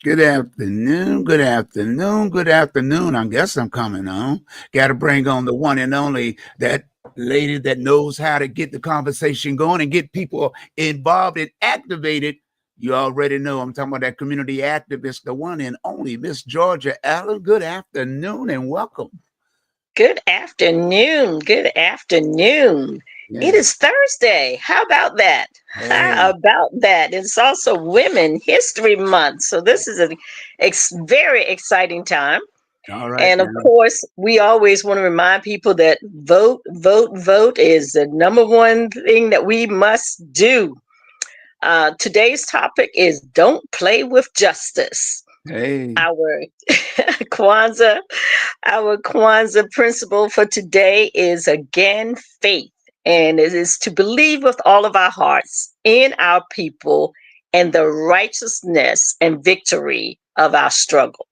Good afternoon, good afternoon, good afternoon. I guess I'm coming on. Got to bring on the one and only, that lady that knows how to get the conversation going and get people involved and activated. You already know I'm talking about that community activist, the one and only Miss Georgia Allen. Good afternoon and welcome. Good afternoon. Good afternoon. It Yeah. is Thursday. How about that? How Hey. about that? It's also Women History Month. So this is a very exciting time. All right And of now. course, we always want to remind people that vote, vote, vote is the number one thing that we must do. Today's topic is don't play with justice. Hey. Our Kwanzaa Our Kwanzaa principle for today is again faith, and it is to believe with all of our hearts in our people and the righteousness and victory of our struggle.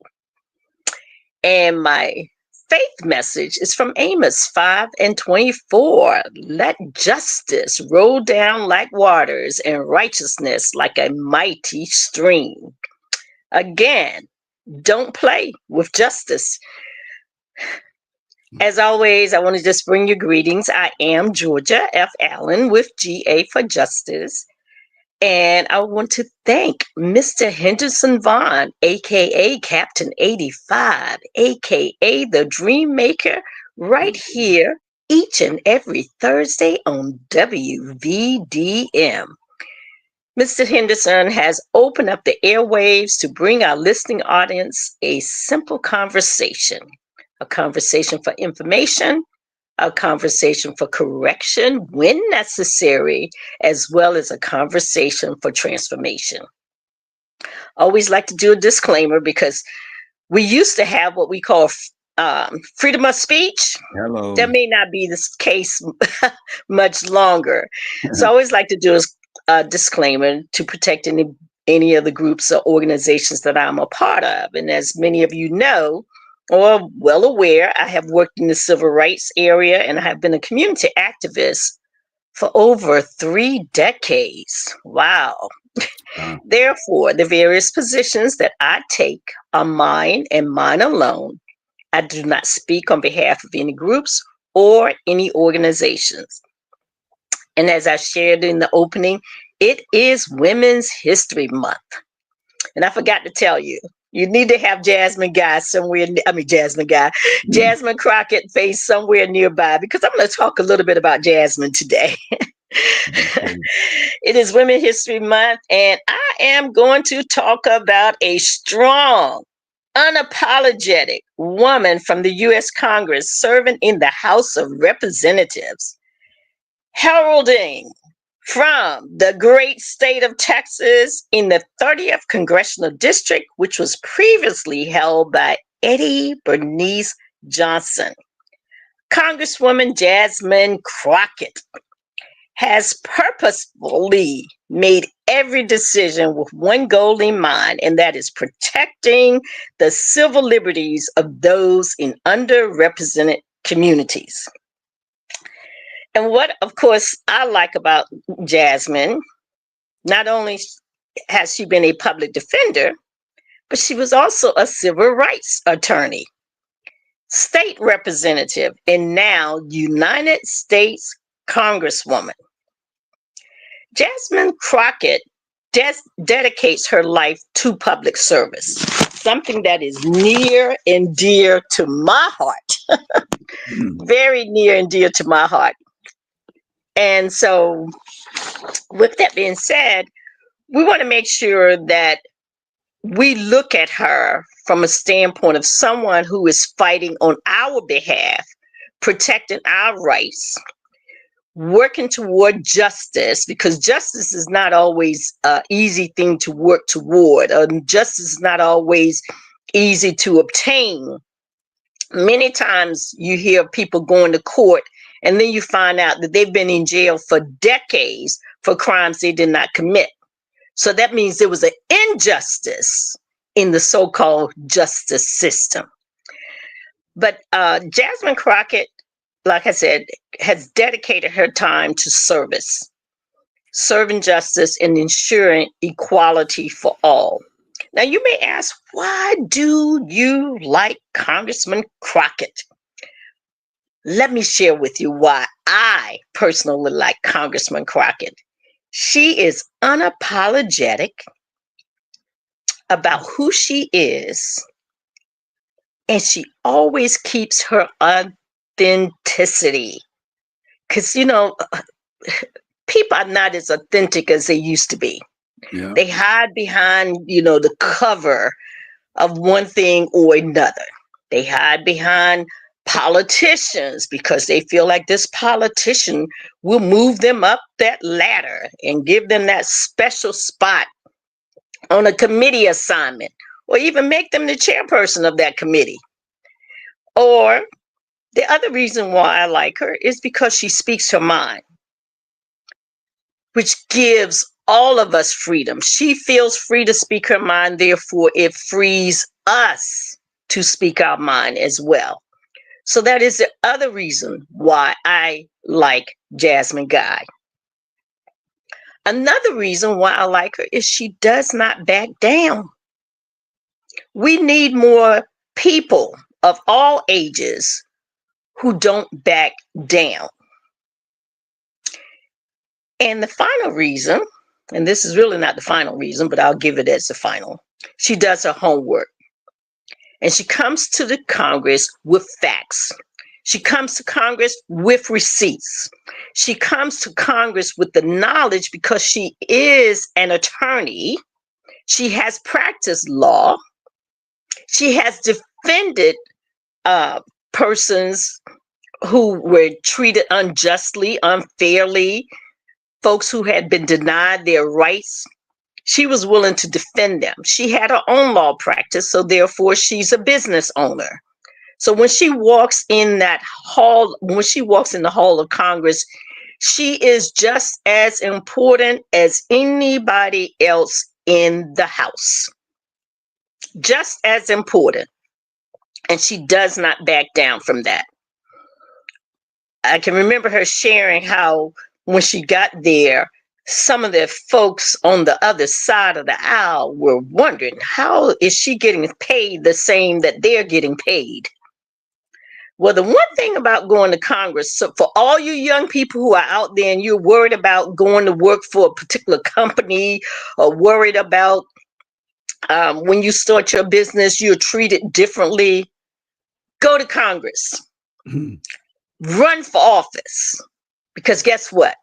And my faith message is from Amos 5 and 24. Let justice roll down like waters and righteousness like a mighty stream. Again, don't play with justice. As always, I want to just bring you greetings. I am Georgia F. Allen with GA for Justice. And I want to thank Mr. Henderson Vaughn, aka Captain 85, aka the Dream Maker, right here each and every Thursday on WVDM. Mr. Henderson has opened up the airwaves to bring our listening audience a simple conversation. A conversation for information, a conversation for correction when necessary, as well as a conversation for transformation. Always like to do a disclaimer because we used to have what we call freedom of speech. Hello. That may not be the case much longer. So I always like to do a disclaimer to protect any of the groups or organizations that I'm a part of. And as many of you know, or well aware, I have worked in the civil rights area and I have been a community activist for over 3 decades. Wow. Therefore, the various positions that I take are mine and mine alone. I do not speak on behalf of any groups or any organizations. And as I shared in the opening, it is Women's History Month. And I forgot to tell you, you need to have Jasmine Crockett face somewhere nearby because I'm going to talk a little bit about Jasmine today. Okay. It is Women's History Month, and I am going to talk about a strong, unapologetic woman from the U.S. Congress serving in the House of Representatives, heralding from the great state of Texas in the 30th Congressional District, which was previously held by Eddie Bernice Johnson. Congresswoman Jasmine Crockett has purposefully made every decision with one goal in mind, and that is protecting the civil liberties of those in underrepresented communities. And what, of course, I like about Jasmine, not only has she been a public defender, but she was also a civil rights attorney, state representative, and now United States Congresswoman. Jasmine Crockett dedicates her life to public service, something that is near and dear to my heart, very near and dear to my heart. And so, with that being said, we want to make sure that we look at her from a standpoint of someone who is fighting on our behalf, protecting our rights, working toward justice, because justice is not always an easy thing to work toward. Justice is not always easy to obtain. Many times you hear people going to court and then you find out that they've been in jail for decades for crimes they did not commit. So that means there was an injustice in the so-called justice system. But Jasmine Crockett, like I said, has dedicated her time to service, serving justice and ensuring equality for all. Now, you may ask, why do you like Congressman Crockett? Let me share with you why I personally like Congressman Crockett. She is unapologetic about who she is, and she always keeps her authenticity. Because, people are not as authentic as they used to be. Yeah. They hide behind, the cover of one thing or another. They hide behind politicians because they feel like this politician will move them up that ladder and give them that special spot on a committee assignment, or even make them the chairperson of that committee. Or the other reason why I like her is because she speaks her mind, which gives all of us freedom. She feels free to speak her mind, therefore it frees us to speak our mind as well. So that is the other reason why I like Jasmine Guy. Another reason why I like her is she does not back down. We need more people of all ages who don't back down. And the final reason, and this is really not the final reason, but I'll give it as the final, she does her homework. And she comes to the Congress with facts. She comes to Congress with receipts. She comes to Congress with the knowledge because she is an attorney. She has practiced law. She has defended persons who were treated unjustly, unfairly, folks who had been denied their rights. She was willing to defend them. She had her own law practice, so therefore she's a business owner. So when she walks in that hall, when she walks in the hall of Congress, she is just as important as anybody else in the House. Just as important. And she does not back down from that. I can remember her sharing how when she got there, some of the folks on the other side of the aisle were wondering, how is she getting paid the same that they're getting paid? Well, the one thing about going to Congress, so for all you young people who are out there and you're worried about going to work for a particular company, or worried about when you start your business, you're treated differently, go to Congress. Run for office. Because guess what?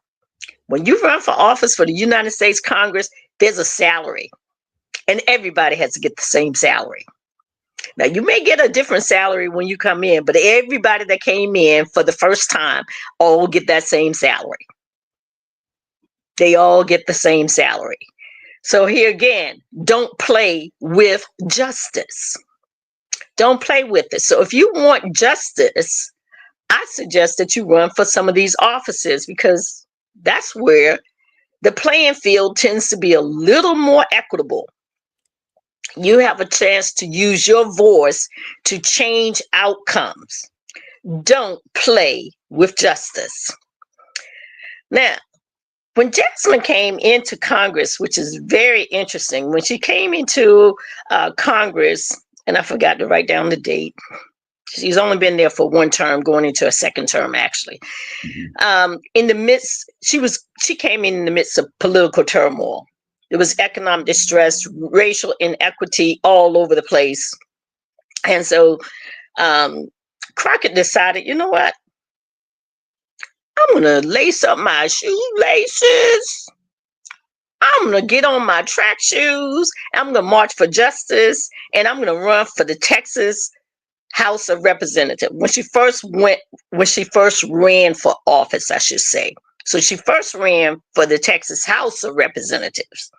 When you run for office for the United States Congress, there's a salary. And everybody has to get the same salary. Now, you may get a different salary when you come in, but everybody that came in for the first time all get that same salary. They all get the same salary. So here again, don't play with justice. Don't play with it. So if you want justice, I suggest that you run for some of these offices, because that's where the playing field tends to be a little more equitable. You have a chance to use your voice to change outcomes. Don't play with justice. Now, when Jasmine came into Congress, which is very interesting, when she came into Congress, and I forgot to write down the date, she's only been there for one term, going into a second term, actually. In the midst, she came in the midst of political turmoil. There was economic distress, racial inequity all over the place. And so Crockett decided, you know what? I'm going to lace up my shoelaces. I'm going to get on my track shoes. I'm going to march for justice. And I'm going to run for the Texas House of Representatives. When she first ran for office, I should say. So she first ran for the Texas House of Representatives,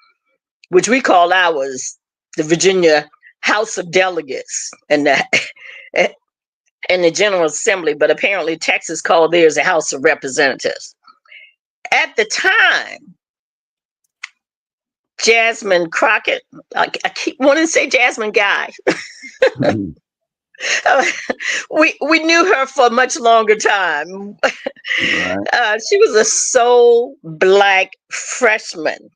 which we call ours the Virginia House of Delegates and the General Assembly, but apparently Texas called theirs the House of Representatives. At the time, Jasmine Crockett, I keep wanting to say Jasmine Guy. We knew her for a much longer time. Right. She was a sole Black freshman,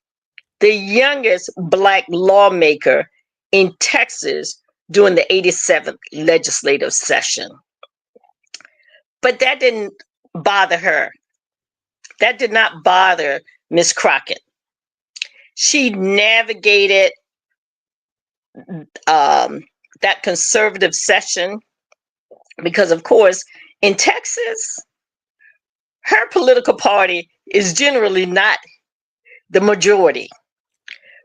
the youngest Black lawmaker in Texas during the 87th legislative session. But that didn't bother her. That did not bother Miss Crockett. She navigated that conservative session because, of course, in Texas, her political party is generally not the majority.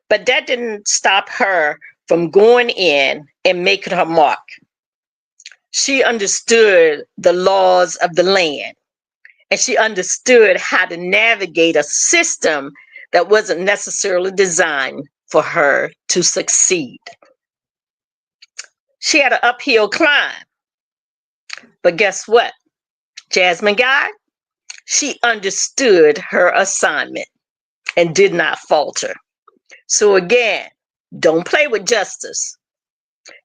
But that didn't stop her from going in and making her mark. She understood the laws of the land, and she understood how to navigate a system that wasn't necessarily designed for her to succeed. She had an uphill climb. But guess what? Jasmine Guy, she understood her assignment and did not falter. So again, don't play with justice.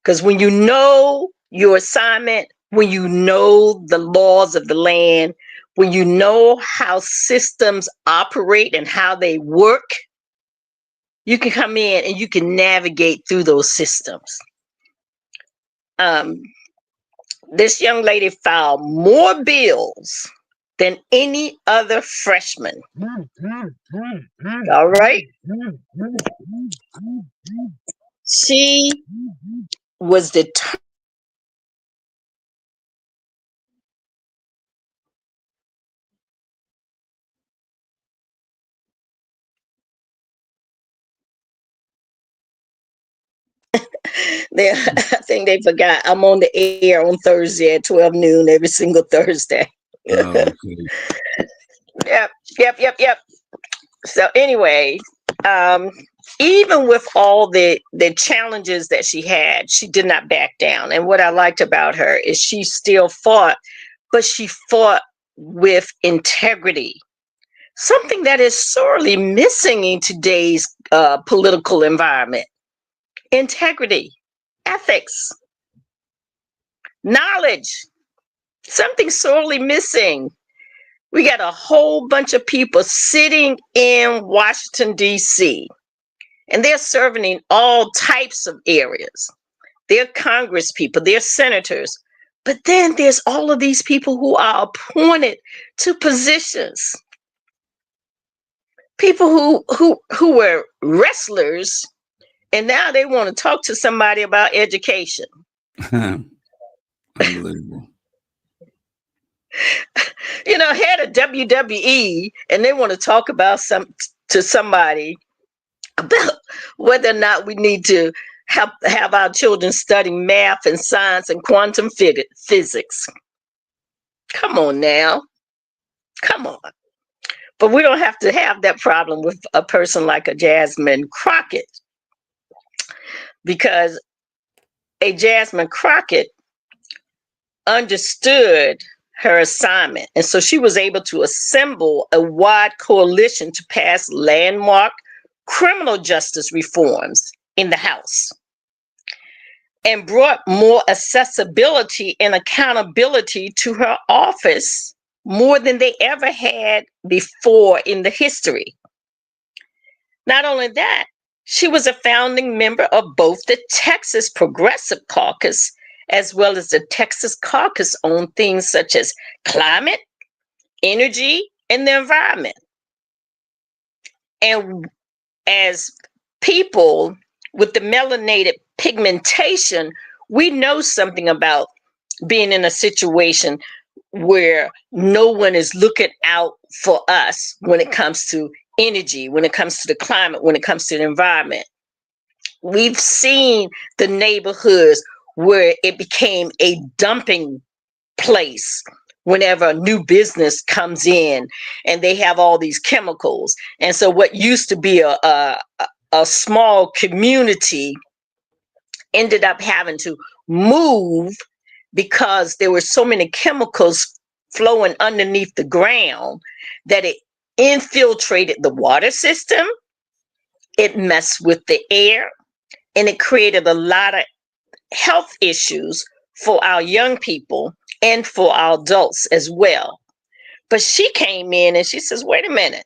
Because when you know your assignment, when you know the laws of the land, when you know how systems operate and how they work, you can come in and you can navigate through those systems. This young lady filed more bills than any other freshman. All right. She was determined. I think they forgot I'm on the air on Thursday at 12 noon every single Thursday. Oh, okay. Yep. So anyway, even with all the challenges that she had, she did not back down. And what I liked about her is she still fought, but she fought with integrity. Something that is sorely missing in today's political environment. Integrity, ethics, knowledge. Something sorely missing. We got a whole bunch of people sitting in Washington, D.C., and they're serving in all types of areas. They're Congress people, they're senators. But then there's all of these people who are appointed to positions. People who were wrestlers, and now they want to talk to somebody about education. Unbelievable. Head of WWE, and they want to talk about to somebody about whether or not we need to have our children study math and science and quantum physics. Come on now. Come on. But we don't have to have that problem with a person like a Jasmine Crockett, because a Jasmine Crockett understood her assignment. And so she was able to assemble a wide coalition to pass landmark criminal justice reforms in the House and brought more accessibility and accountability to her office, more than they ever had before in the history. Not only that, she was a founding member of both the Texas Progressive Caucus as well as the Texas Caucus on things such as climate, energy, and the environment. And as people with the melanated pigmentation, we know something about being in a situation where no one is looking out for us when it comes to energy, when it comes to the climate, when it comes to the environment. We've seen the neighborhoods where it became a dumping place whenever a new business comes in and they have all these chemicals. And so what used to be a small community ended up having to move because there were so many chemicals flowing underneath the ground that it infiltrated the water system, it messed with the air, and it created a lot of health issues for our young people and for our adults as well. But she came in and she says, wait a minute,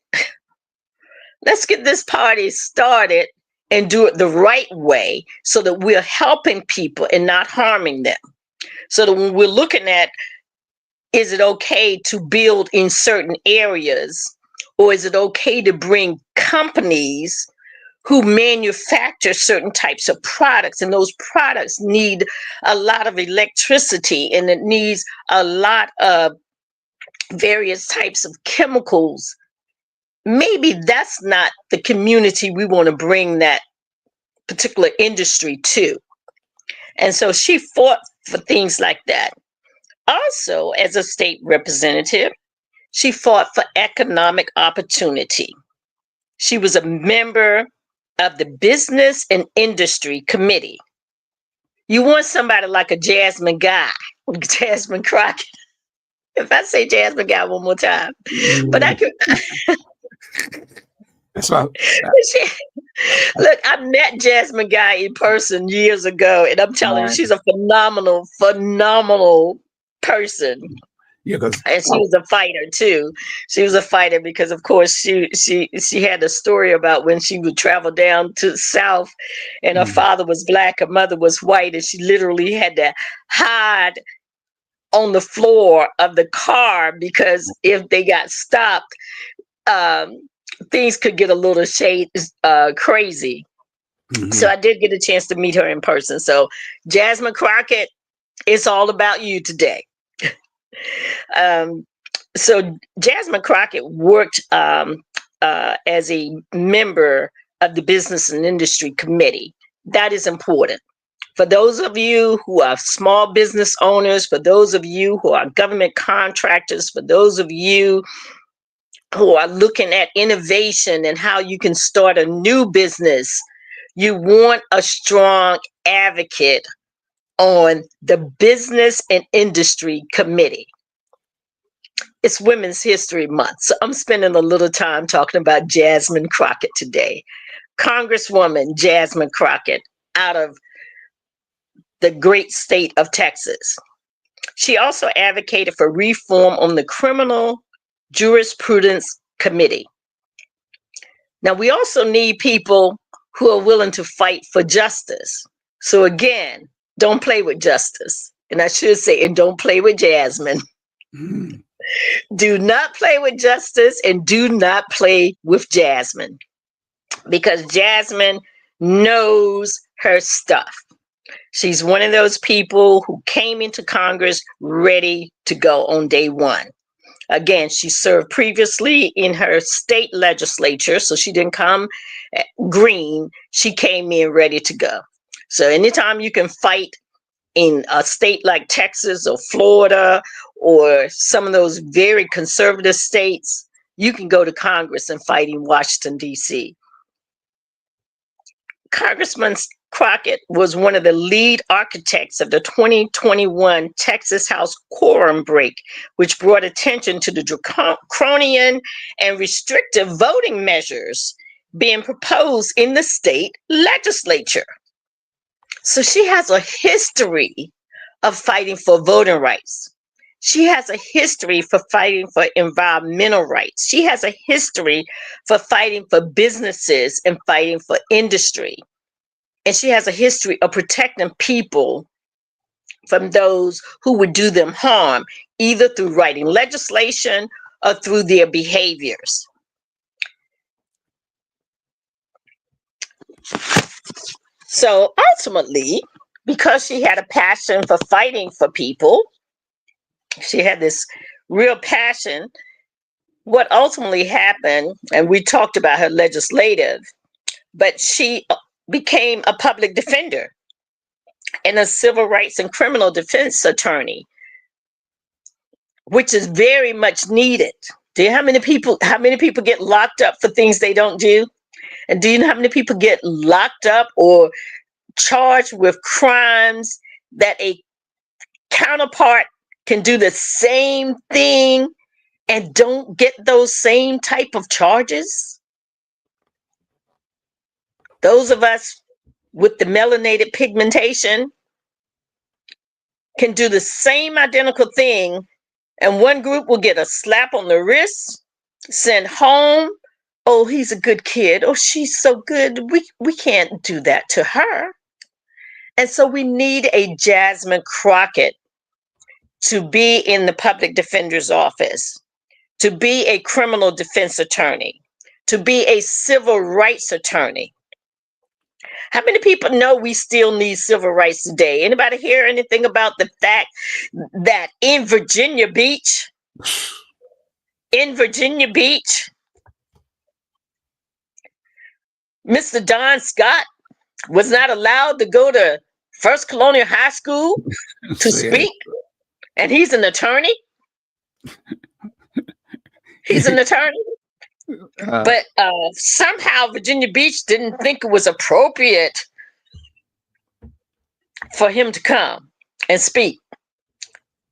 let's get this party started and do it the right way so that we're helping people and not harming them. So that when we're looking at, is it okay to build in certain areas, or is it okay to bring companies who manufacture certain types of products, and those products need a lot of electricity and it needs a lot of various types of chemicals. Maybe that's not the community we want to bring that particular industry to. And so she fought for things like that. Also, as a state representative, she fought for economic opportunity. She was a member of the Business and Industry Committee. You want somebody like a Jasmine Guy, Jasmine Crockett. If I say Jasmine Guy one more time, but I could. That's why. Look, I met Jasmine Guy in person years ago, and I'm telling you, she's a phenomenal, phenomenal person. Yeah, because And she was a fighter too. She was a fighter because, of course, she had a story about when she would travel down to the South, and her father was black, her mother was white, and she literally had to hide on the floor of the car because if they got stopped, things could get a little crazy. So I did get a chance to meet her in person. So Jasmine Crockett, it's all about you today. So Jasmine Crockett worked as a member of the Business and Industry Committee. That is important. For those of you who are small business owners, for those of you who are government contractors, for those of you who are looking at innovation and how you can start a new business, you want a strong advocate on the Business and Industry Committee. It's Women's History Month, so I'm spending a little time talking about Jasmine Crockett today. Congresswoman Jasmine Crockett out of the great state of Texas. She also advocated for reform on the Criminal Jurisprudence Committee. Now, we also need people who are willing to fight for justice. So again, don't play with justice. And I should say, and don't play with Jasmine. Do not play with justice and do not play with Jasmine, because Jasmine knows her stuff. She's one of those people who came into Congress ready to go on day one. Again, she served previously in her state legislature, so she didn't come green. She came in ready to go. So anytime you can fight in a state like Texas or Florida or some of those very conservative states, you can go to Congress and fight in Washington, D.C. Congressman Crockett was one of the lead architects of the 2021 Texas House quorum break, which brought attention to the draconian and restrictive voting measures being proposed in the state legislature. So she has a history of fighting for voting rights. She has a history for fighting for environmental rights. She has a history for fighting for businesses and fighting for industry. And she has a history of protecting people from those who would do them harm, either through writing legislation or through their behaviors. So ultimately, because she had a passion for fighting for people, she had this real passion. What ultimately happened, and we talked about her legislative, but she became a public defender and a civil rights and criminal defense attorney, which is very much needed. Do you know how many people get locked up for things they don't do? And do you know how many people get locked up or charged with crimes that a counterpart can do the same thing and don't get those same type of charges? Those of us with the melanated pigmentation can do the same identical thing, and one group will get a slap on the wrist, sent home Oh, he's a good kid. Oh, she's so good. We can't do that to her. And so we need a Jasmine Crockett to be in the public defender's office, to be a criminal defense attorney, to be a civil rights attorney. How many people know we still need civil rights today? Anybody hear anything about the fact that in Virginia Beach, Mr. Don Scott was not allowed to go to First Colonial High School to speak, and he's an attorney? He's an attorney? But somehow Virginia Beach didn't think it was appropriate for him to come and speak.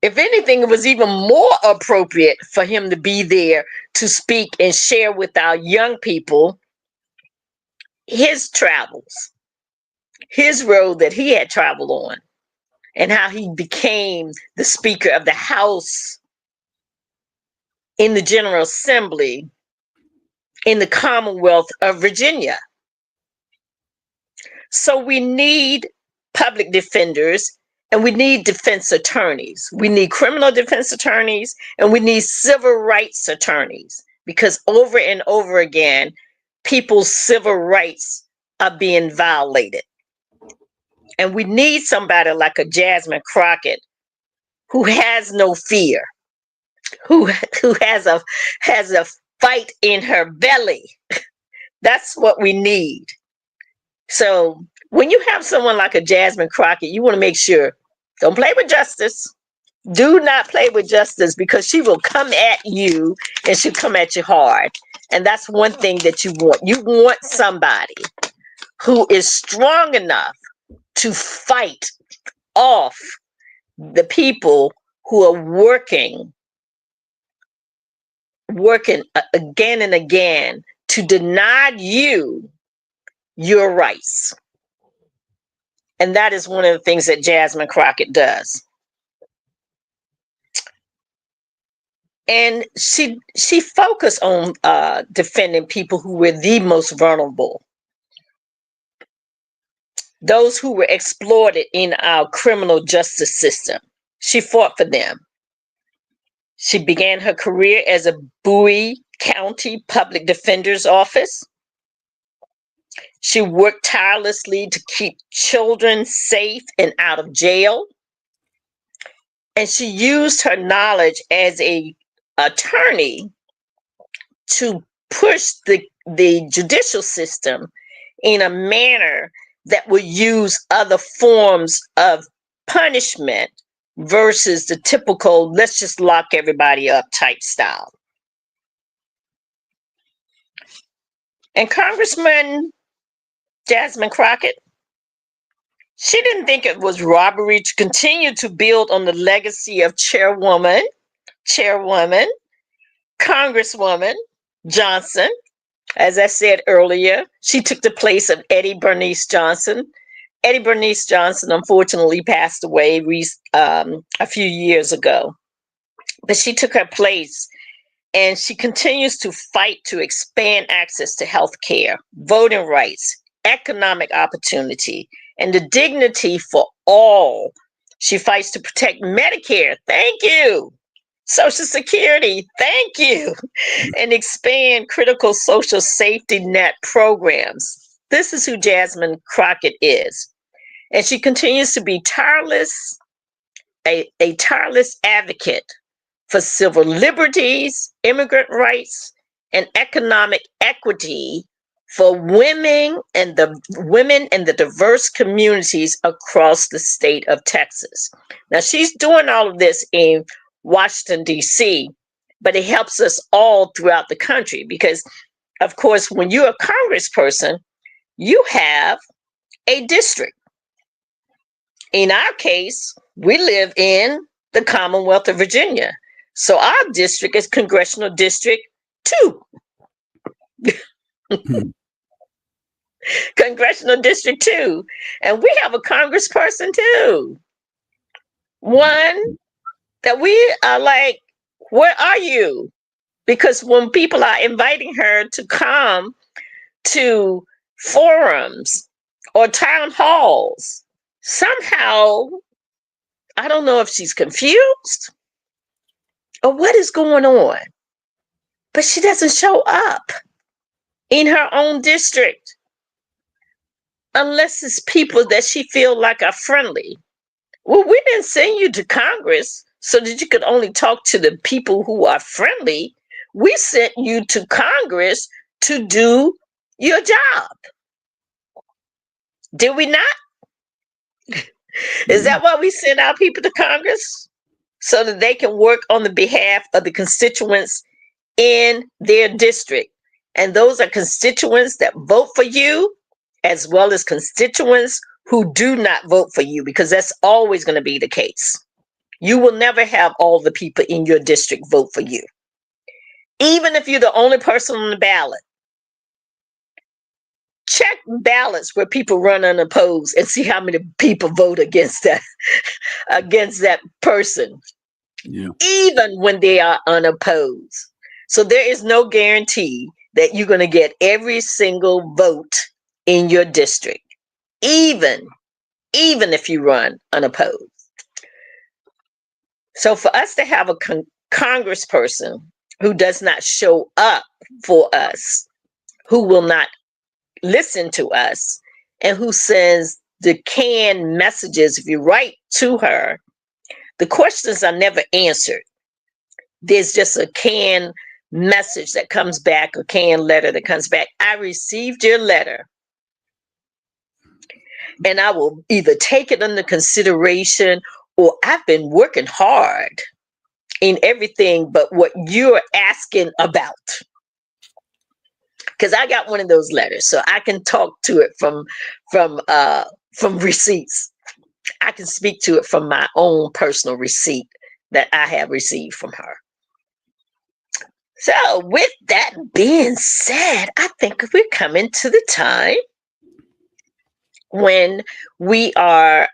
If anything, it was even more appropriate for him to be there to speak and share with our young people his travels, his road that he had traveled on, and how he became the Speaker of the House in the General Assembly in the Commonwealth of Virginia. So we need public defenders and we need defense attorneys. We need criminal defense attorneys and we need civil rights attorneys, because over and over again, people's civil rights are being violated. And we need somebody like a Jasmine Crockett who has no fear, who has a fight in her belly. That's what we need. So when you have someone like a Jasmine Crockett, you want to make sure, don't play with justice. Do not play with justice, because she will come at you and she'll come at you hard. And that's one thing that you want. You want somebody who is strong enough to fight off the people who are working again and again to deny you your rights. And that is one of the things that Jasmine Crockett does. And she focused on defending people who were the most vulnerable, those who were exploited in our criminal justice system. She fought for them. She began her career as a Bowie County Public Defender's Office. She worked tirelessly to keep children safe and out of jail. And she used her knowledge as an attorney to push the judicial system in a manner that would use other forms of punishment versus the typical, let's just lock everybody up type style. And Congressman Jasmine Crockett, she didn't think it was robbery to continue to build on the legacy of Chairwoman, Congresswoman Johnson. As I said earlier, she took the place of Eddie Bernice Johnson. Eddie Bernice Johnson unfortunately passed away a few years ago, but she took her place, and she continues to fight to expand access to health care, voting rights, economic opportunity, and the dignity for all. She fights to protect Medicare, thank you, Social Security, thank you, and expand critical social safety net programs. This is who Jasmine Crockett is. And she continues to be a tireless advocate for civil liberties, immigrant rights, and economic equity for women and the diverse communities across the state of Texas. Now, she's doing all of this in Washington, D.C., but it helps us all throughout the country because, of course, when you're a congressperson, you have a district. In our case, we live in the Commonwealth of Virginia. So our district is Congressional District 2. Congressional District 2. And we have a congressperson too. One that we are like, where are you? Because when people are inviting her to come to forums or town halls, somehow, I don't know if she's confused or what is going on, but she doesn't show up in her own district unless it's people that she feel like are friendly. Well, we didn't send you to Congress so that you could only talk to the people who are friendly. We sent you to Congress to do your job. Did we not? Is that why we send our people to Congress? So that they can work on the behalf of the constituents in their district. And those are constituents that vote for you, as well as constituents who do not vote for you, because that's always going to be the case. You will never have all the people in your district vote for you. Even if you're the only person on the ballot, check ballots where people run unopposed and see how many people vote against that person. Yeah. Even when they are unopposed. So there is no guarantee that you're going to get every single vote in your district, even if you run unopposed. So for us to have a congressperson who does not show up for us, who will not listen to us, and who sends the canned messages, if you write to her, the questions are never answered. There's just a canned message that comes back, a canned letter that comes back. I received your letter, and I will either take it under consideration, or I've been working hard in everything but what you're asking about. Because I got one of those letters, so I can talk to it from receipts. I can speak to it from my own personal receipt that I have received from her. So with that being said, I think we're coming to the time when we are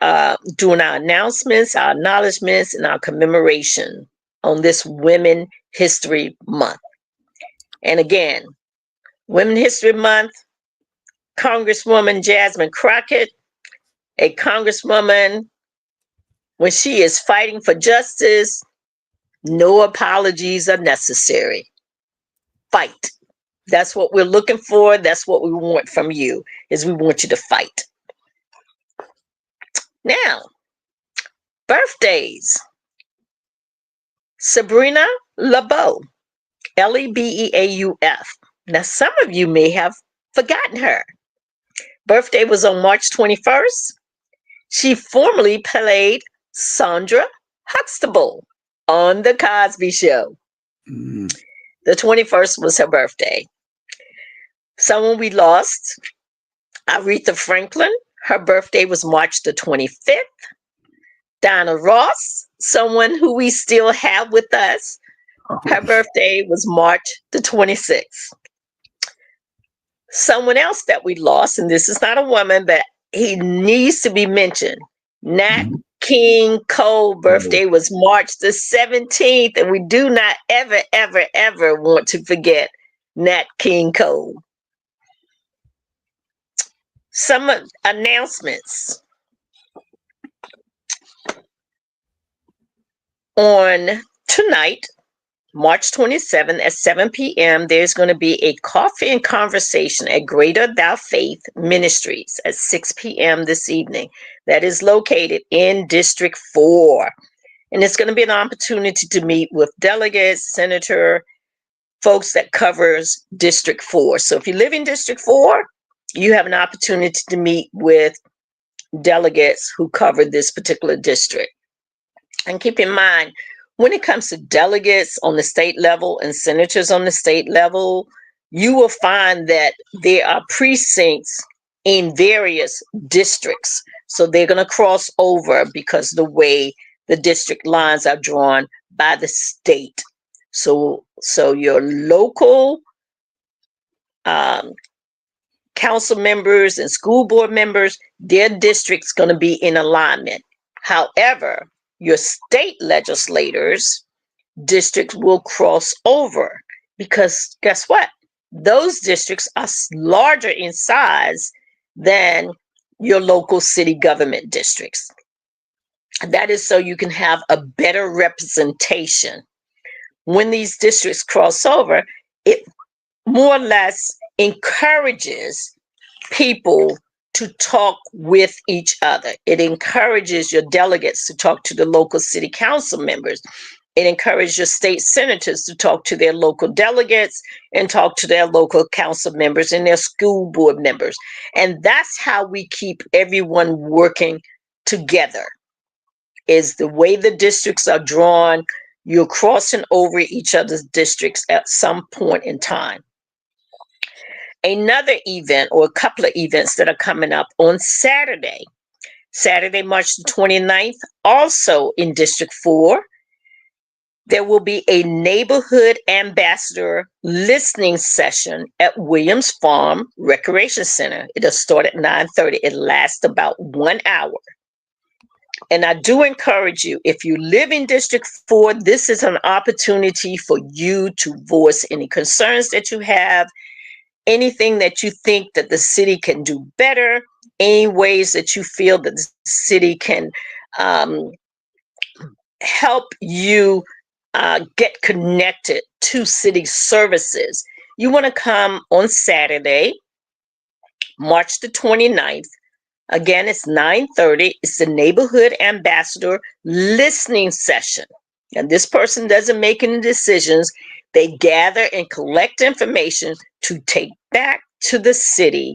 doing our announcements, our acknowledgments, and our commemoration on this Women History Month. And again, Women History Month, Congresswoman Jasmine Crockett, a congresswoman, when she is fighting for justice, no apologies are necessary. Fight. That's what we're looking for. That's what we want from you, is we want you to fight. Now, birthdays. Sabrina Lebeau, Lebeauf. Now, some of you may have forgotten her. Birthday was on March 21st. She formerly played Sandra Huxtable on The Cosby Show. Mm. The 21st was her birthday. Someone we lost, Aretha Franklin. Her birthday was March the 25th. Donna Ross, someone who we still have with us. Her birthday was March the 26th. Someone else that we lost, and this is not a woman, but he needs to be mentioned. Nat King Cole birthday was March the 17th, and we do not ever, ever, ever want to forget Nat King Cole. Some announcements. On tonight, March 27th at 7 p.m., there's going to be a coffee and conversation at Greater Thou Faith Ministries at 6 p.m. this evening. That is located in District 4. And it's going to be an opportunity to meet with delegates, senator, folks that covers District 4. So if you live in District 4, you have an opportunity to meet with delegates who cover this particular district. And keep in mind, when it comes to delegates on the state level and senators on the state level, you will find that there are precincts in various districts. So they're going to cross over because the way the district lines are drawn by the state. So your local council members and school board members, their district's going to be in alignment. However, your state legislators' districts will cross over. because guess what? Those districts are larger in size than your local city government districts. That is so you can have a better representation. When these districts cross over, it more or less encourages people to talk with each other. It encourages your delegates to talk to the local city council members. It encourages your state senators to talk to their local delegates and talk to their local council members and their school board members. And that's how we keep everyone working together, is the way the districts are drawn. You're crossing over each other's districts at some point in time. Another event, or a couple of events that are coming up on Saturday, March the 29th, also in District 4, there will be a neighborhood ambassador listening session at Williams Farm Recreation Center. It'll start at 9:30. It lasts about 1 hour. And I do encourage you, if you live in District 4, this is an opportunity for you to voice any concerns that you have, anything that you think that the city can do better, any ways that you feel that the city can help you get connected to city services. You want to come on Saturday, March the 29th. Again, it's 9:30. It's the neighborhood ambassador listening session. And this person doesn't make any decisions. They gather and collect information to take back to the city.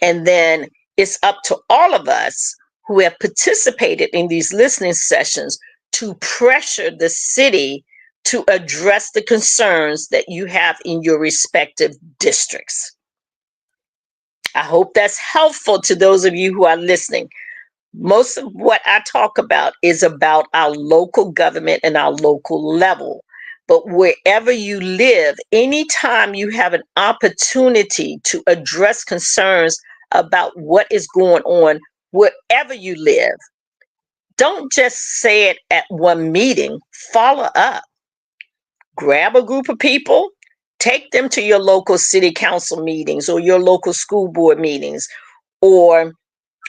And then it's up to all of us who have participated in these listening sessions to pressure the city to address the concerns that you have in your respective districts. I hope that's helpful to those of you who are listening. Most of what I talk about is about our local government and our local level. But wherever you live, anytime you have an opportunity to address concerns about what is going on, wherever you live, don't just say it at one meeting, follow up. Grab a group of people, take them to your local city council meetings or your local school board meetings, or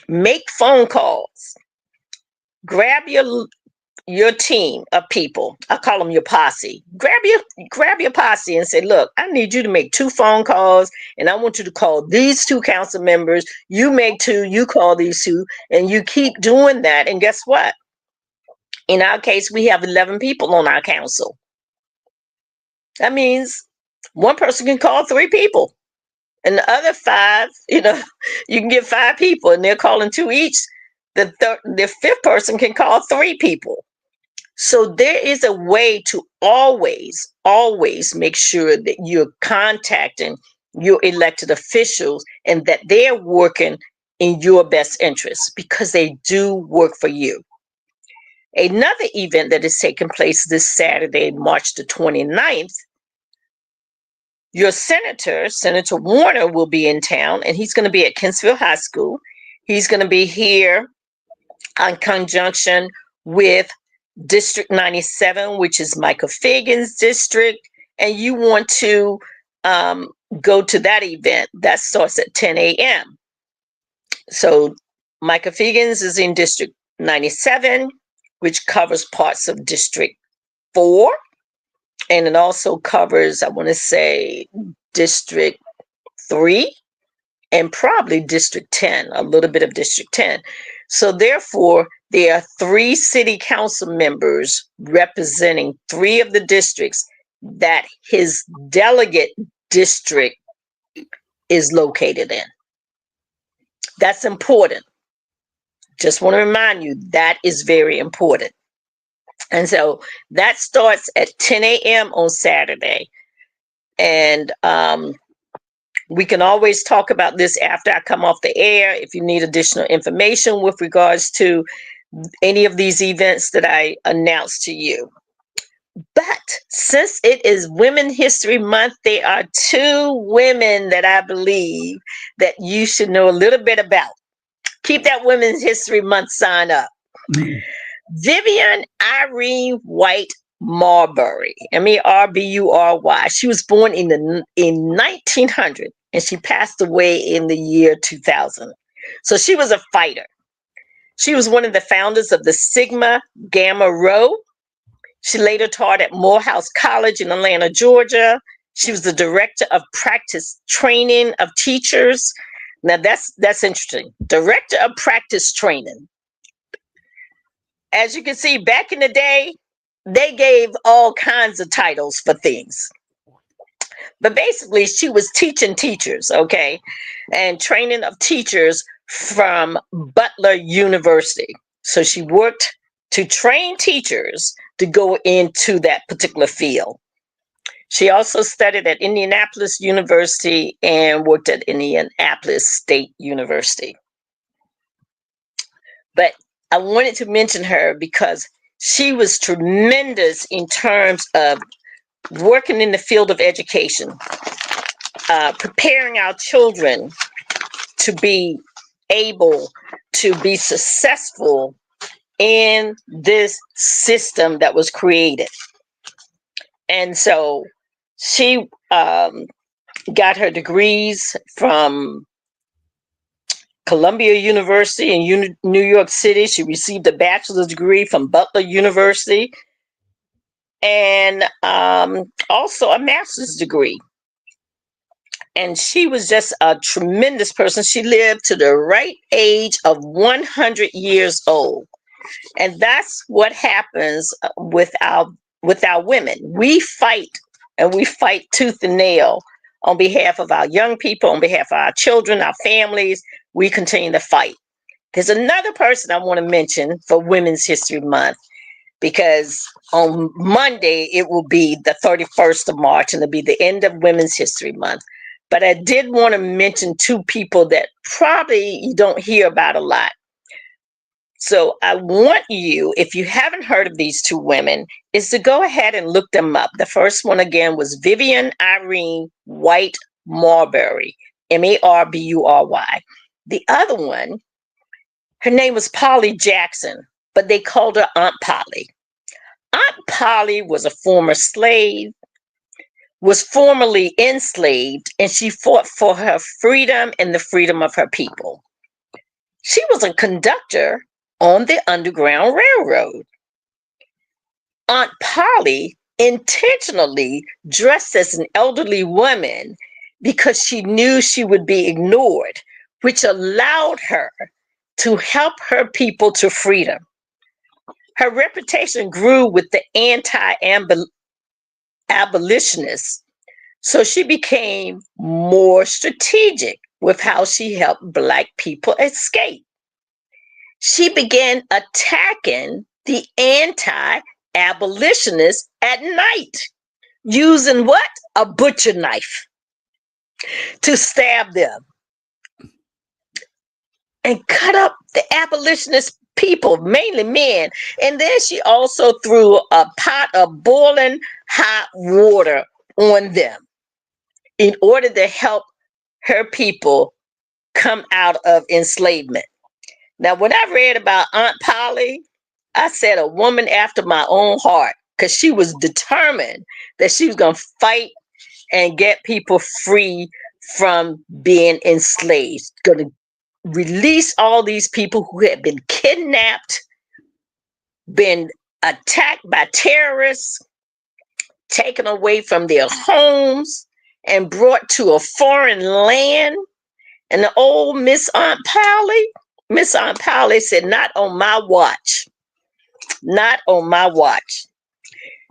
make phone calls. Grab your team of people. I call them your posse. Grab your posse and say, look, I need you to make 2 phone calls, and I want you to call these 2 council members. You make 2, you call these 2, and you keep doing that. And guess what? In our case, we have 11 people on our council. That means one person can call 3 people, and the other 5, you can get 5 people, and they're calling 2 each. The 5th person can call 3 people. So there is a way to always make sure that you're contacting your elected officials and that they're working in your best interest, because they do work for you. Another event that is taking place this Saturday, March the 29th, your Senator Warner, will be in town, and he's going to be at Kensville High School. He's going to be here in conjunction with District 97, which is Michael Fagan's district, and you want to go to that event. That starts at 10 a.m. So Michael Fagan's is in District 97, which covers parts of District 4. And it also covers, I want to say, District 3 and probably District 10, a little bit of District 10. So therefore, there are 3 city council members representing 3 of the districts that his delegate district is located in. That's important. Just want to remind you, that is very important. And so that starts at 10 a.m. on Saturday. And we can always talk about this after I come off the air if you need additional information with regards to any of these events that I announced to you. But since it is Women History Month, there are 2 women that I believe that you should know a little bit about. Keep that Women's History Month sign up. Vivian Irene White Marbury, Marbury. She was born in 1900 and she passed away in the year 2000. So she was a fighter. She was one of the founders of the Sigma Gamma Rho. She later taught at Morehouse College in Atlanta, Georgia. She was the director of practice training of teachers. Now that's interesting. Director of practice training. As you can see, back in the day, they gave all kinds of titles for things. But basically, she was teaching teachers, okay, and training of teachers from Butler University. So she worked to train teachers to go into that particular field. She also studied at Indianapolis University and worked at Indianapolis State University. But I wanted to mention her because she was tremendous in terms of working in the field of education, preparing our children to be able to be successful in this system that was created. And so she got her degrees from Columbia University in New York City. She received a bachelor's degree from Butler University and also a master's degree. And she was just a tremendous person. She lived to the right age of 100 years old. And that's what happens with our women. We fight, and we fight tooth and nail on behalf of our young people, on behalf of our children, our families. We continue to fight. There's another person I want to mention for Women's History Month, because on Monday it will be the 31st of March and it'll be the end of Women's History Month. But I did want to mention two people that probably you don't hear about a lot. So I want you, if you haven't heard of these two women, is to go ahead and look them up. The first one again was Vivian Irene White Marbury, Marbury. The other one, her name was Polly Jackson, but they called her Aunt Polly. Aunt Polly was a former slave, was formerly enslaved, and she fought for her freedom and the freedom of her people. She was a conductor on the Underground Railroad. Aunt Polly intentionally dressed as an elderly woman because she knew she would be ignored, which allowed her to help her people to freedom. Her reputation grew with the anti-abolitionists, so she became more strategic with how she helped Black people escape. She began attacking the anti-abolitionists at night, using what? A butcher knife to stab them and cut up the abolitionist people, mainly men. And then she also threw a pot of boiling hot water on them in order to help her people come out of enslavement. Now, when I read about Aunt Polly, I said a woman after my own heart, because she was determined that she was going to fight and get people free from being enslaved, going to release all these people who had been kidnapped, been attacked by terrorists, taken away from their homes, and brought to a foreign land. And the old Miss Aunt Polly said, not on my watch. Not on my watch.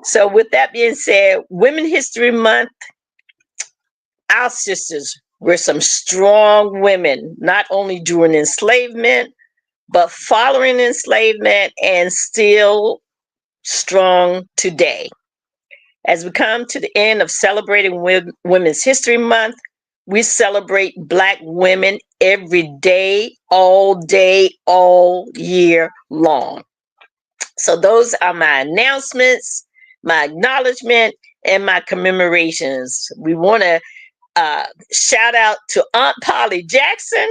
So with that being said, Women's History Month, our sisters were some strong women, not only during enslavement, but following enslavement, and still strong today. As we come to the end of celebrating Women's History Month, we celebrate Black women every day, all year long. So those are my announcements, my acknowledgement, and my commemorations. We want to shout out to Aunt Polly Jackson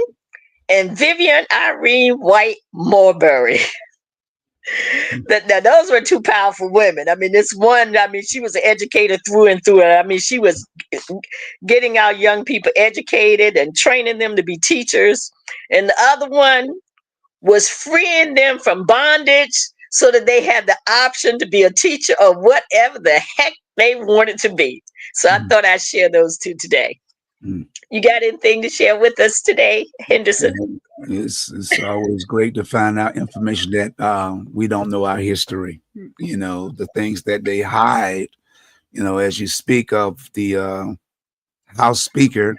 and Vivian Irene White Marbury. Now, those were two powerful women. I mean, this one, I mean, she was an educator through and through. I mean, she was getting our young people educated and training them to be teachers. And the other one was freeing them from bondage so that they had the option to be a teacher or whatever the heck they wanted to be. So I thought I'd share those two today. Mm. You got anything to share with us today, Henderson? It's always great to find out information that we don't know our history. You know, the things that they hide. You know, as you speak of the House Speaker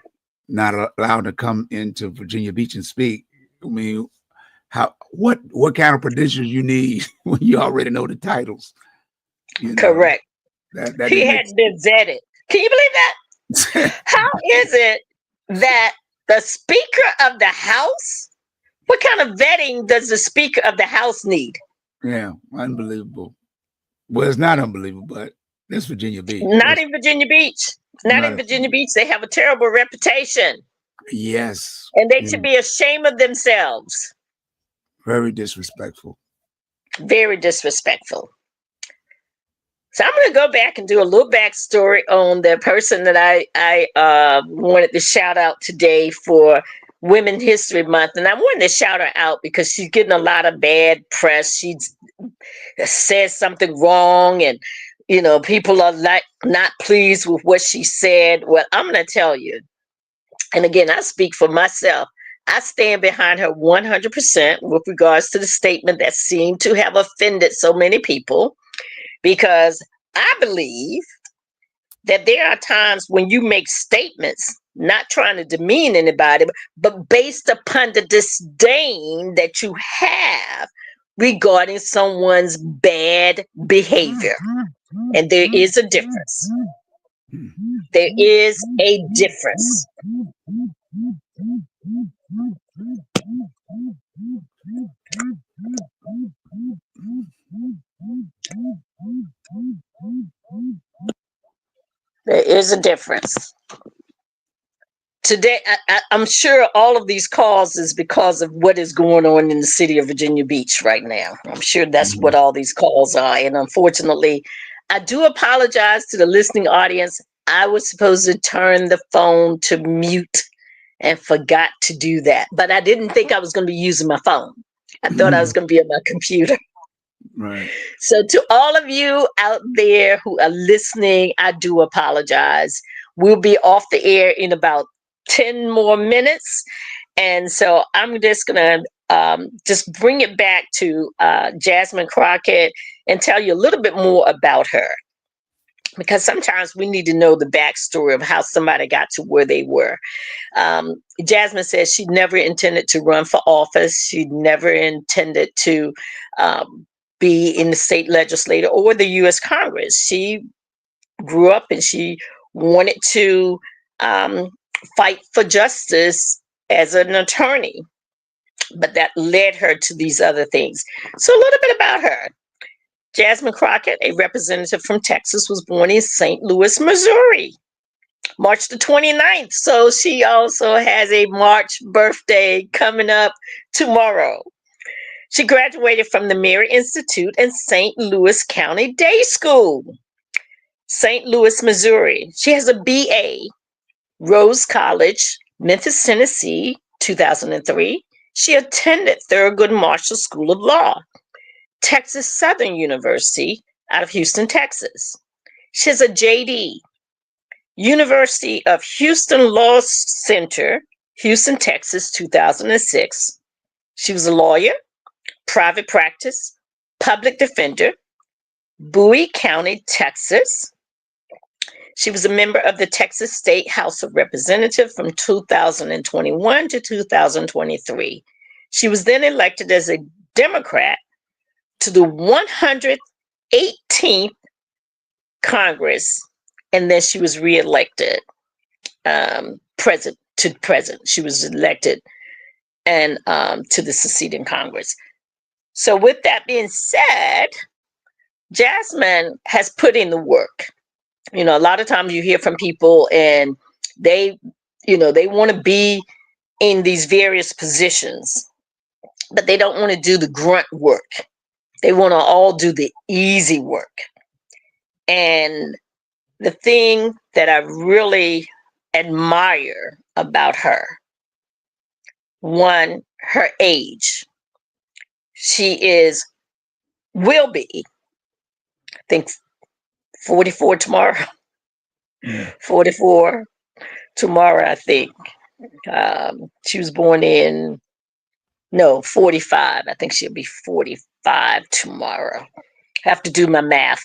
not allowed to come into Virginia Beach and speak. I mean, what kind of credentials you need when you already know the titles? You know, Correct. that He didn't make hadn't been vetted. Can you believe that? sense. How is it that the Speaker of the House, what kind of vetting does the Speaker of the House need? Yeah, unbelievable. Well, it's not unbelievable, but it's Virginia Beach. Not in Virginia Beach. Not Not in Virginia Beach. They have a terrible reputation yes, and they yeah, should be ashamed of themselves. very disrespectful. Very disrespectful. So I'm going to go back and do a little backstory on the person that I wanted to shout out today for Women History Month. And I wanted to shout her out because she's getting a lot of bad press. She says something wrong and, you know, people are not pleased with what she said. Well, I'm going to tell you, and again, I speak for myself. I stand behind her 100% with regards to the statement that seemed to have offended so many people, because I believe that there are times when you make statements, not trying to demean anybody, but based upon the disdain that you have regarding someone's bad behavior. And there is a difference. There is a difference. There is a difference. Today, I'm sure all of these calls is because of what is going on in the city of Virginia Beach right now. I'm sure that's what all these calls are. And unfortunately, I do apologize to the listening audience. I was supposed to turn the phone to mute and forgot to do that. But I didn't think I was going to be using my phone. I thought I was going to be on my computer. Right. So to all of you out there who are listening, I do apologize. We'll be off the air in about 10 more minutes. And so I'm just going to just bring it back to Jasmine Crockett and tell you a little bit more about her. Because sometimes we need to know the backstory of how somebody got to where they were. Jasmine says she never intended to run for office. She never intended to be in the state legislature or the U.S. Congress. She grew up and she wanted to fight for justice as an attorney, but that led her to these other things. So a little bit about her. Jasmine Crockett, a representative from Texas, was born in St. Louis, Missouri, March the 29th. So she also has a March birthday coming up tomorrow. She graduated from the Mary Institute and St. Louis County Day School, St. Louis, Missouri. She has a BA, Rose College, Memphis, Tennessee, 2003. She attended Thurgood Marshall School of Law, Texas Southern University out of Houston, Texas. She has a JD, University of Houston Law Center, Houston, Texas, 2006. She was a lawyer, private practice, public defender, Bowie County, Texas. She was a member of the Texas State House of Representatives from 2021 to 2023. She was then elected as a Democrat to the 118th Congress, and then she was reelected president. She was elected and to the succeeding Congress. So with that being said, Jasmine has put in the work. You know, a lot of times you hear from people and they want to be in these various positions, but they don't want to do the grunt work. They want to all do the easy work. And the thing that I really admire about her, one, her age. Will be, I think, 44 tomorrow. 44 tomorrow, I think. She was born in, no, 45. I think she'll be 45 tomorrow. Have to do my math.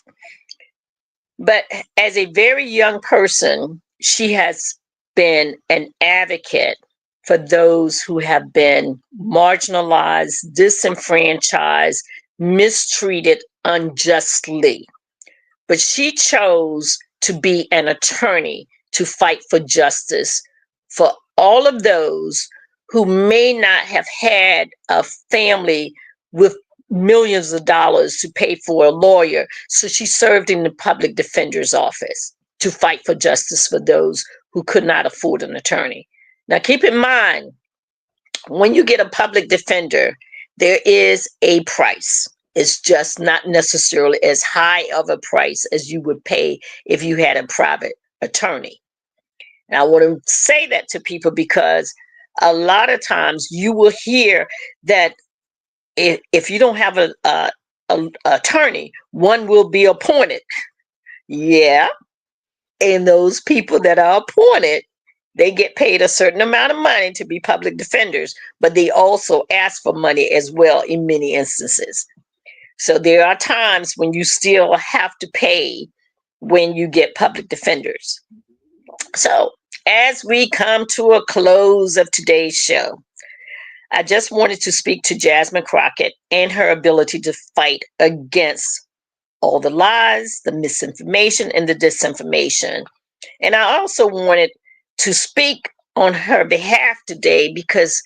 But as a very young person, she has been an advocate for those who have been marginalized, disenfranchised, mistreated unjustly. But she chose to be an attorney to fight for justice for all of those who may not have had a family with millions of dollars to pay for a lawyer. So she served in the public defender's office to fight for justice for those who could not afford an attorney. Now, keep in mind, when you get a public defender, there is a price. It's just not necessarily as high of a price as you would pay if you had a private attorney. And I want to say that to people because a lot of times you will hear that if you don't have an attorney, one will be appointed. Yeah. And those people that are appointed, they get paid a certain amount of money to be public defenders, but they also ask for money as well in many instances. So there are times when you still have to pay when you get public defenders. So as we come to a close of today's show, I just wanted to speak to Jasmine Crockett and her ability to fight against all the lies, the misinformation, and the disinformation. And I also wanted to speak on her behalf today because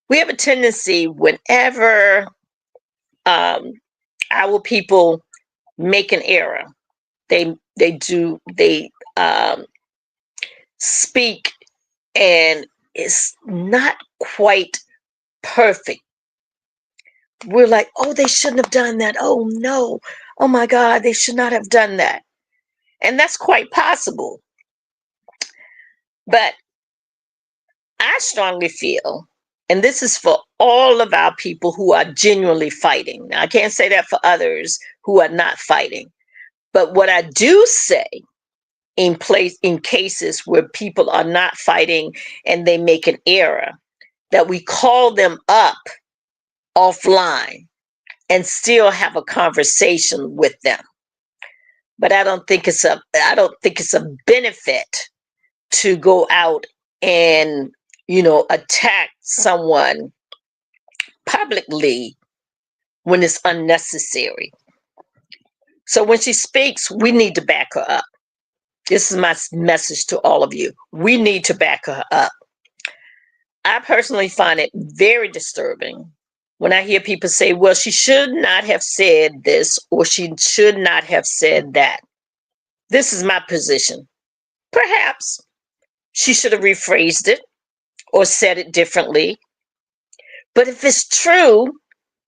we have a tendency whenever our people make an error, they speak and it's not quite perfect. We're like, oh, they shouldn't have done that. Oh no, oh my God, they should not have done that. And that's quite possible. But I strongly feel, and this is for all of our people who are genuinely fighting. Now, I can't say that for others who are not fighting. But what I do say in cases where people are not fighting and they make an error, that we call them up offline and still have a conversation with them. But I don't think it's a benefit to go out and, attack someone publicly when it's unnecessary. So when she speaks, we need to back her up. This is my message to all of you. We need to back her up. I personally find it very disturbing when I hear people say, well, she should not have said this or she should not have said that. This is my position. Perhaps she should have rephrased it or said it differently. But if it's true,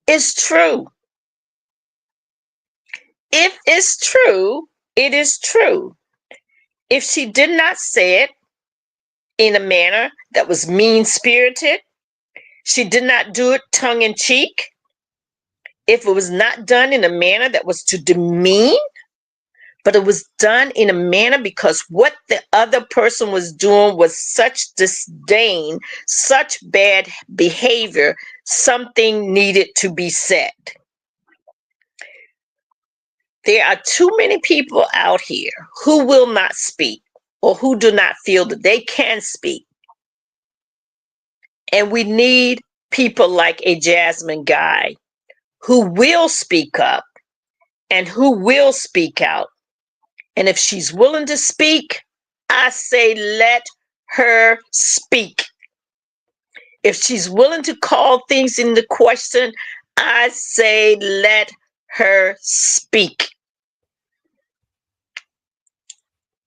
it's true. If it's true, it is true. If she did not say it in a manner that was mean-spirited, she did not do it tongue-in-cheek, if it was not done in a manner that was to demean, but it was done in a manner because what the other person was doing was such disdain, such bad behavior, something needed to be said. There are too many people out here who will not speak or who do not feel that they can speak. And we need people like a Jasmine Guy who will speak up and who will speak out. And if she's willing to speak, I say let her speak. If she's willing to call things into question, I say let her speak.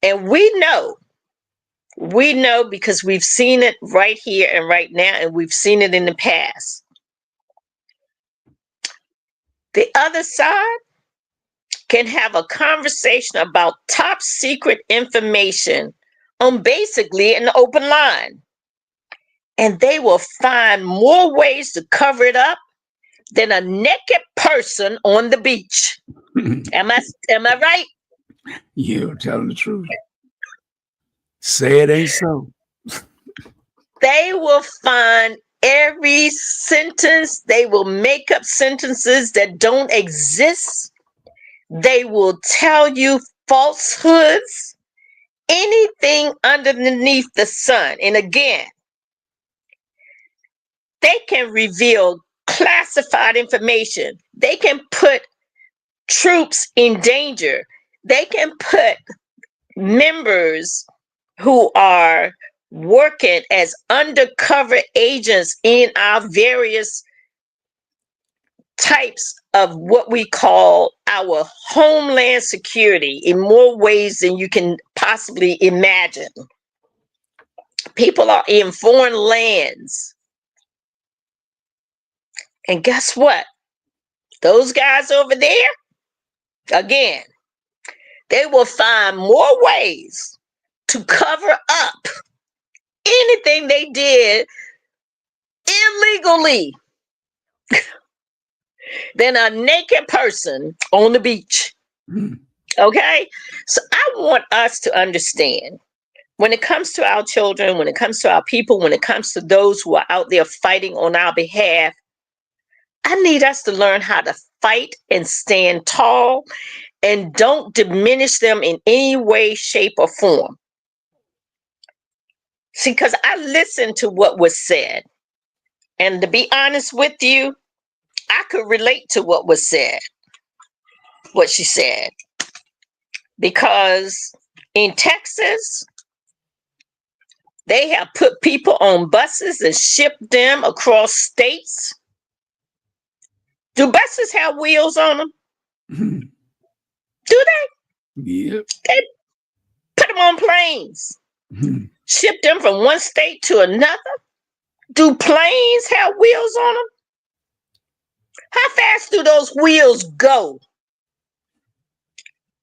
And we know because we've seen it right here and right now, and we've seen it in the past. The other side can have a conversation about top secret information on basically an open line. And they will find more ways to cover it up than a naked person on the beach. Am I right? You're telling the truth. Say it ain't so. They will find every sentence. They will make up sentences that don't exist. They will tell you falsehoods, anything underneath the sun. And again, they can reveal classified information. They can put troops in danger. They can put members who are working as undercover agents in our various types of what we call our homeland security in more ways than you can possibly imagine. People are in foreign lands. And guess what? Those guys over there, again, they will find more ways to cover up anything they did illegally than a naked person on the beach. Okay? So I want us to understand when it comes to our children, when it comes to our people, when it comes to those who are out there fighting on our behalf, I need us to learn how to fight and stand tall and don't diminish them in any way, shape, or form. See, because I listened to what was said. And to be honest with you, I could relate to what was said, what she said. Because in Texas, they have put people on buses and shipped them across states. Do buses have wheels on them? Do they? Yeah. They put them on planes, ship them from one state to another. Do planes have wheels on them? How fast do those wheels go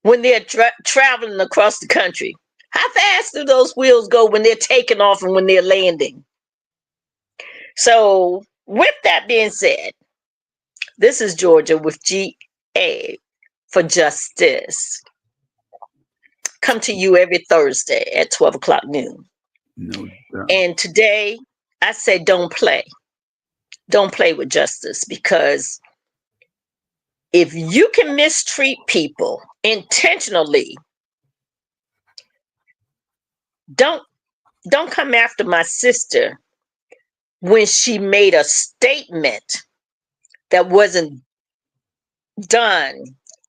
when they're traveling across the country? How fast do those wheels go when they're taking off and when they're landing? So, with that being said, this is Georgia with GA for Justice. Come to you every Thursday at 12 o'clock noon. No doubt. And today, I say don't play. Don't play with justice, because if you can mistreat people intentionally, don't come after my sister when she made a statement that wasn't done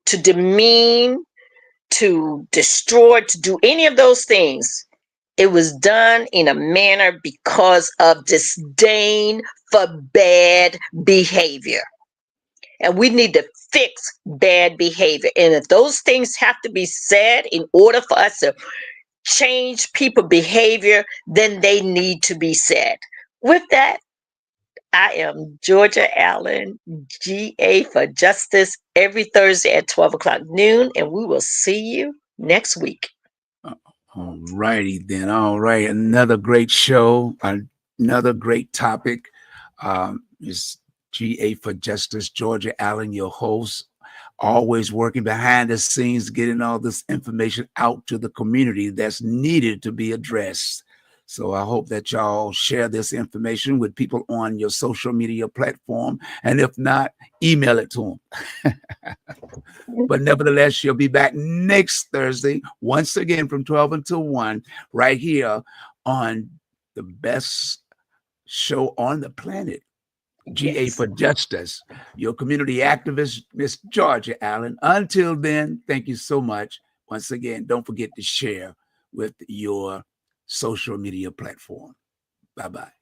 to demean, to destroy, to do any of those things. It was done in a manner because of disdain for bad behavior. And we need to fix bad behavior. And if those things have to be said in order for us to change people's behavior, then they need to be said. With that, I am Georgia Allen, GA for Justice, every Thursday at 12 o'clock noon, and we will see you next week. All righty then. All right. Another great show, another great topic. Is GA for Justice, Georgia Allen, your host, always working behind the scenes, getting all this information out to the community that's needed to be addressed. So I hope that y'all share this information with people on your social media platform. And if not, email it to them. But nevertheless, she'll be back next Thursday, once again from 12 until 1, right here on the best show on the planet, GA for Justice, your community activist, Miss Georgia Allen. Until then, thank you so much. Once again, don't forget to share with your social media platform. Bye-bye.